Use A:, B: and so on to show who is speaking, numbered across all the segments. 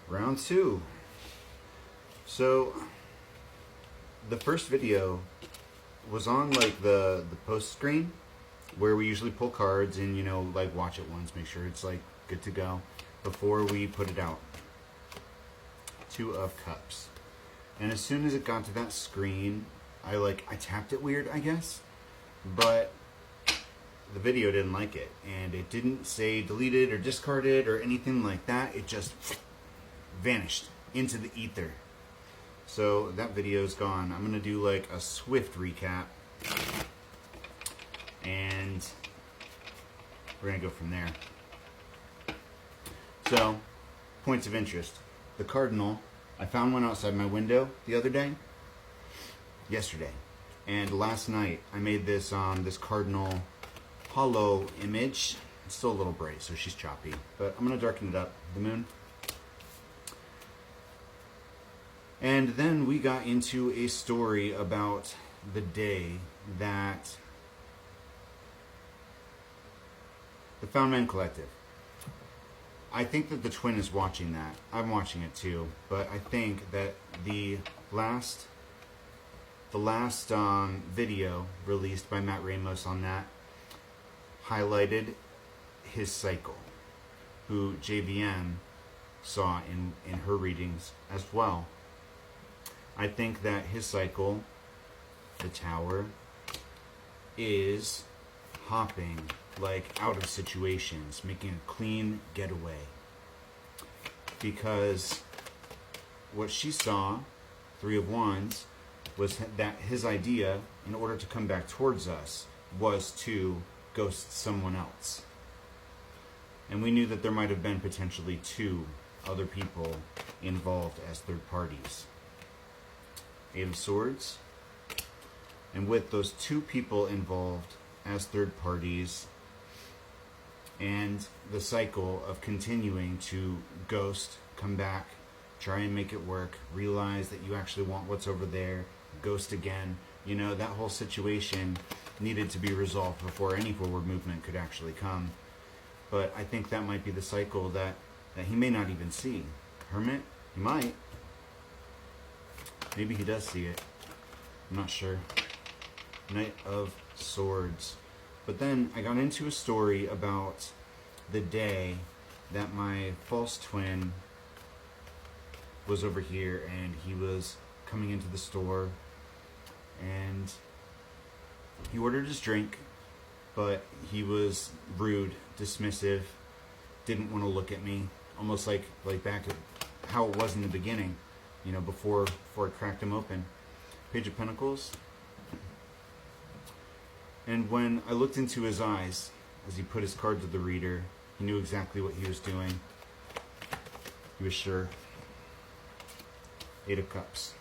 A: Round two. So the first video was on like the post screen where we usually pull cards and like watch it once, make sure it's like good to go before we put it out. Two of Cups. And as soon as it got to that screen, I tapped it weird, I guess, but the video didn't like it, and it didn't say deleted or discarded or anything like that. It just vanished into the ether. So that video's gone. I'm gonna do like a swift recap, and we're gonna go from there. So, points of interest. The Cardinal, I found one outside my window the other day, yesterday, and last night I made this this Cardinal hollow image. It's still a little bright, so she's choppy, but I'm gonna darken it up. The moon. And then we got into a story about the day that the Found Man Collective. I think that the twin is watching that. I'm watching it too, but I think that the last video released by Matt Ramos on that highlighted his cycle, who JVM saw in her readings as well. I think that his cycle, the tower, is hopping like out of situations, making a clean getaway. Because what she saw, Three of Wands, was that his idea, in order to come back towards us, was to ghost someone else. And we knew that there might have been potentially two other people involved as third parties. Eight of Swords. And with those two people involved as third parties, and the cycle of continuing to ghost, come back, try and make it work, realize that you actually want what's over there, ghost again, that whole situation needed to be resolved before any forward movement could actually come. But I think that might be the cycle that he may not even see. Hermit, he might. Maybe he does see it. I'm not sure. Knight of Swords. But then I got into a story about the day that my false twin was over here, and he was coming into the store, and he ordered his drink, but he was rude, dismissive, didn't want to look at me, almost like back at how it was in the beginning, before I cracked him open. Page of Pentacles. And when I looked into his eyes, as he put his card to the reader, he knew exactly what he was doing. He was sure. Eight of Cups.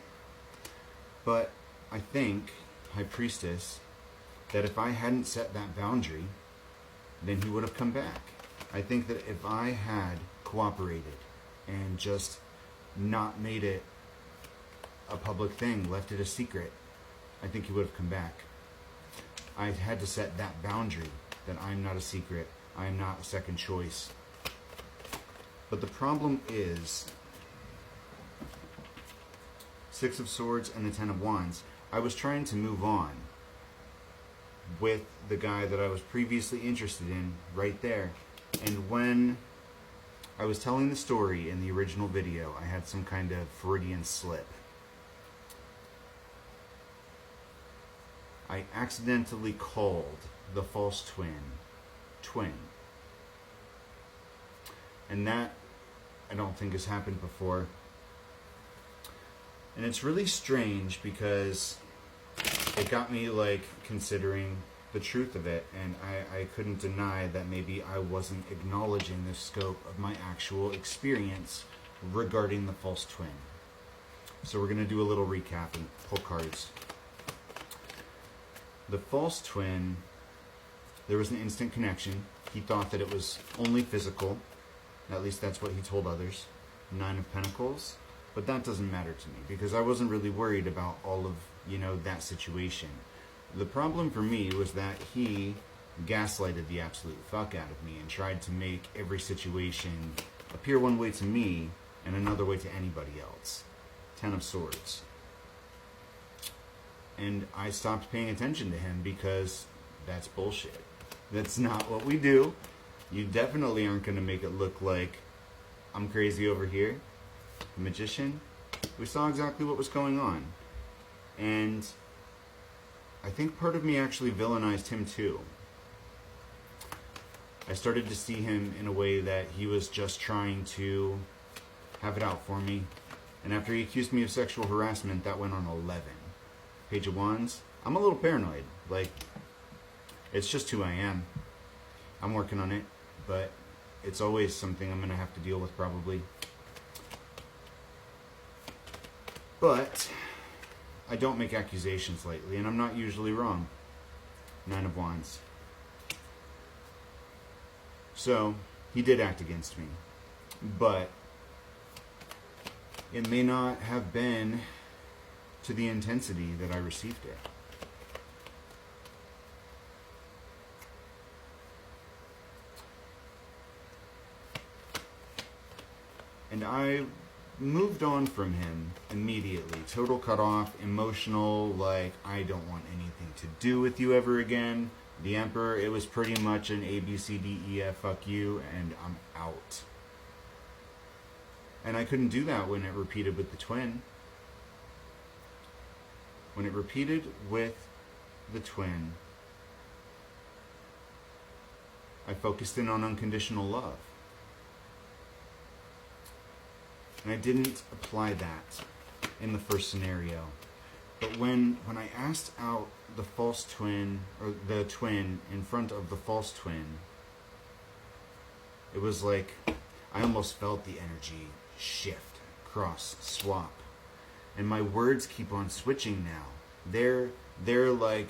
A: But I think, High Priestess, that if I hadn't set that boundary, then he would have come back. I think that if I had cooperated and just not made it a public thing, left it a secret, I think he would have come back. I had to set that boundary that I'm not a secret, I am not a second choice. But the problem is Six of Swords and the Ten of Wands. I was trying to move on with the guy that I was previously interested in right there. And when I was telling the story in the original video, I had some kind of Freudian slip. I accidentally called the false twin. And that, I don't think, has happened before. And it's really strange because it got me considering the truth of it, and I couldn't deny that maybe I wasn't acknowledging the scope of my actual experience regarding the false twin. So we're going to do a little recap and pull cards. The false twin, there was an instant connection. He thought that it was only physical. At least that's what he told others. Nine of Pentacles. But that doesn't matter to me because I wasn't really worried about all of, that situation. The problem for me was that he gaslighted the absolute fuck out of me and tried to make every situation appear one way to me and another way to anybody else. 10 of Swords. And I stopped paying attention to him because that's bullshit. That's not what we do. You definitely aren't going to make it look like I'm crazy over here. The Magician. We saw exactly what was going on. And I think part of me actually villainized him too. I started to see him in a way that he was just trying to have it out for me. And after he accused me of sexual harassment, that went on 11. Page of Wands. I'm a little paranoid. Like, it's just who I am. I'm working on it, but it's always something I'm going to have to deal with probably. But I don't make accusations lightly, and I'm not usually wrong. 9 of Wands. So, he did act against me. But it may not have been to the intensity that I received it. And I moved on from him immediately. Total cutoff, emotional, like, I don't want anything to do with you ever again. The Emperor, it was pretty much an A, B, C, D, E, F, fuck you, and I'm out. And I couldn't do that when it repeated with the Twin. When it repeated with the Twin, I focused in on unconditional love. And I didn't apply that in the first scenario. But when I asked out the false twin, or the twin in front of the false twin, it was like I almost felt the energy shift, cross, swap. And my words keep on switching now. They're like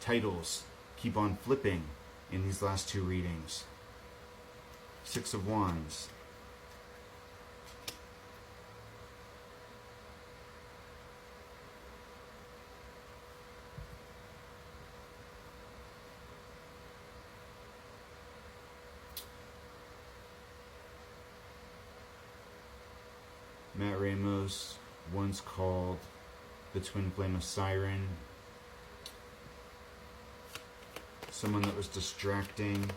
A: titles keep on flipping in these last two readings. 6 of Wands. Matt Ramos once called the twin flame a siren, someone that was distracting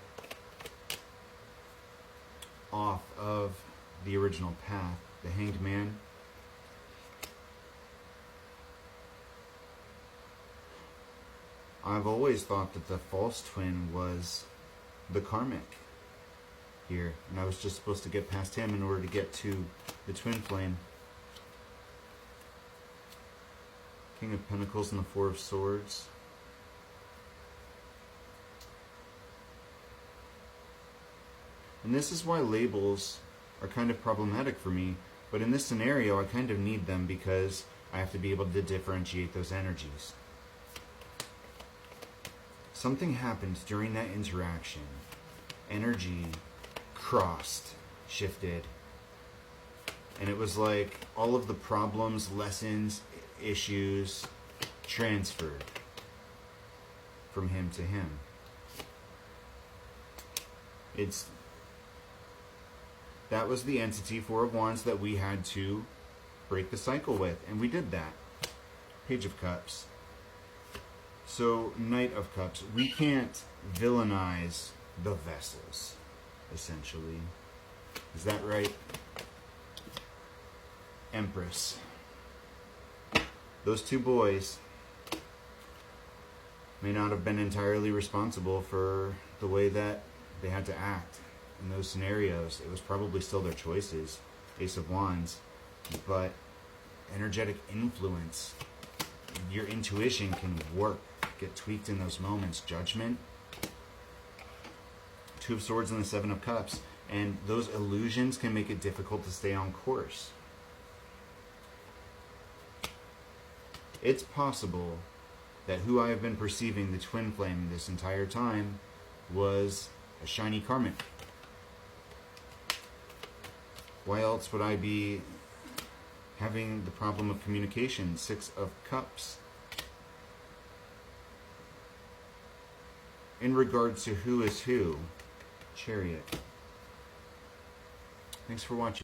A: off of the original path. The Hanged Man. I've always thought that the false twin was the karmic here, and I was just supposed to get past him in order to get to the twin flame. King of Pentacles and the 4 of Swords. And this is why labels are kind of problematic for me, but in this scenario I kind of need them because I have to be able to differentiate those energies. Something happened during that interaction. Energy crossed, shifted, and it was like all of the problems, lessons, issues transferred from him to him. That was the entity, 4 of Wands, that we had to break the cycle with, and we did that. Page of Cups. So, Knight of Cups. We can't villainize the vessels, essentially. Is that right? Empress. Those two boys may not have been entirely responsible for the way that they had to act in those scenarios. It was probably still their choices. Ace of Wands. But energetic influence, your intuition can work, get tweaked in those moments. Judgment. 2 of Swords and the 7 of Cups. And those illusions can make it difficult to stay on course. It's possible that who I have been perceiving the twin flame this entire time was a shiny karmic. Why else would I be having the problem of communication? 6 of Cups. In regards to who is who, Chariot. Thanks for watching.